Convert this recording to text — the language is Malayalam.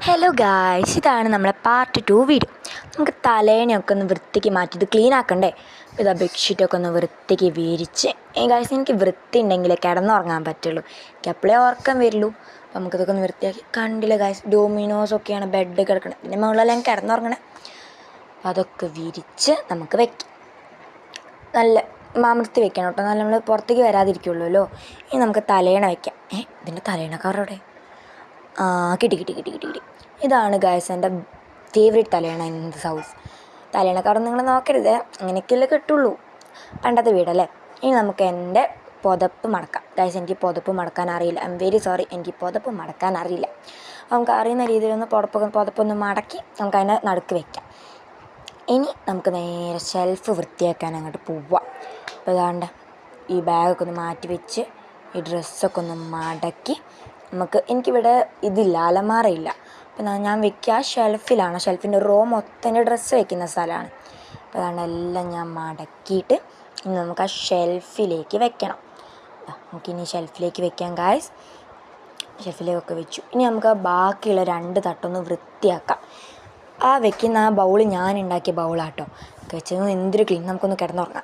ഹലോ ഗായ്സ്, ഇതാണ് നമ്മളെ പാർട്ട് 2 വീഡിയോ. നമുക്ക് തലേനെയൊക്കെ ഒന്ന് വൃത്തിക്ക് മാറ്റി ഇത് ക്ലീൻ ആക്കണ്ടേ. ഇതാ ബെഡ്ഷീറ്റൊക്കെ ഒന്ന് വൃത്തിക്ക് വിരിച്ച് ഗായ്സ്, എനിക്ക് വൃത്തി ഉണ്ടെങ്കിലേ കിടന്നുറങ്ങാൻ പറ്റുള്ളൂ. എനിക്ക് എപ്പോഴേ ഉറക്കം വരുള്ളൂ. അപ്പോൾ നമുക്കിതൊക്കെ ഒന്ന് വൃത്തിയാക്കി. കണ്ടില്ല ഗായ്സ്, ഡൊമിനോസൊക്കെയാണ് ബെഡ് കിടക്കണത്. പിന്നെ മുകളിലെല്ലാം കിടന്നുറങ്ങണേ. അപ്പോൾ അതൊക്കെ വിരിച്ച് നമുക്ക് വെക്കാം. നല്ല മാമൃത്തി വെക്കണം കേട്ടോ, നല്ല നമ്മൾ പുറത്തേക്ക് വരാതിരിക്കുള്ളൂല്ലോ. ഇനി നമുക്ക് തലേണ വയ്ക്കാം. ഇതിൻ്റെ തലേണക്കാരുടെ കിട്ടി. ഇതാണ് ഗായ്സ് എൻ്റെ ഫേവറേറ്റ് തലയണ ഇൻ ദിസ് ഹൗസ്. തലയണക്കാരൊന്നും നിങ്ങൾ നോക്കരുത്, അങ്ങനെയൊക്കെയല്ലേ കിട്ടുള്ളൂ. പണ്ടത്തെ വീടല്ലേ. ഇനി നമുക്ക് എൻ്റെ പുതപ്പ് മടക്കാം. ഗായ്സ്, എനിക്ക് പുതപ്പ് മടക്കാൻ അറിയില്ല. ഐ എം വെരി സോറി, എനിക്ക് പുതപ്പ് മടക്കാൻ അറിയില്ല. നമുക്ക് അറിയുന്ന രീതിയിലൊന്ന് പുതപ്പൊന്ന് മടക്കി നമുക്ക് അതിനെ നടുക്ക് വയ്ക്കാം. ഇനി നമുക്ക് നേരെ ഷെൽഫ് വൃത്തിയാക്കാൻ അങ്ങോട്ട് പോവാം. അപ്പോൾ ഇതാണ്ട് ഈ ബാഗൊക്കെ ഒന്ന് മാറ്റി വെച്ച് ഈ ഡ്രസ്സൊക്കെ ഒന്ന് മടക്കി എനിക്കിവിടെ ഇതില്ല, അലമാറയില്ല. അപ്പോൾ ഞാൻ വെക്കുക ഷെൽഫിലാണ്. ഷെൽഫിൻ്റെ റോ മൊത്തം എൻ്റെ ഡ്രസ്സ് വയ്ക്കുന്ന സ്ഥലമാണ്. അപ്പോൾ അതാണ് എല്ലാം ഞാൻ മടക്കിയിട്ട് ഇനി നമുക്ക് ആ ഷെൽഫിലേക്ക് വെക്കണം. നമുക്കിനി ഷെൽഫിലേക്ക് വെക്കാം ഗായ്സ്. ഷെൽഫിലേക്കൊക്കെ വെച്ചു. ഇനി നമുക്ക് ബാക്കിയുള്ള 2 തട്ടൊന്ന് വൃത്തിയാക്കാം. വെക്കുന്ന ആ ബൗൾ ഞാൻ ഉണ്ടാക്കിയ ബൗളാട്ടോ. വെച്ചത് എന്തൊരു ക്ലീൻ. നമുക്കൊന്ന് കിടന്നുറങ്ങാം.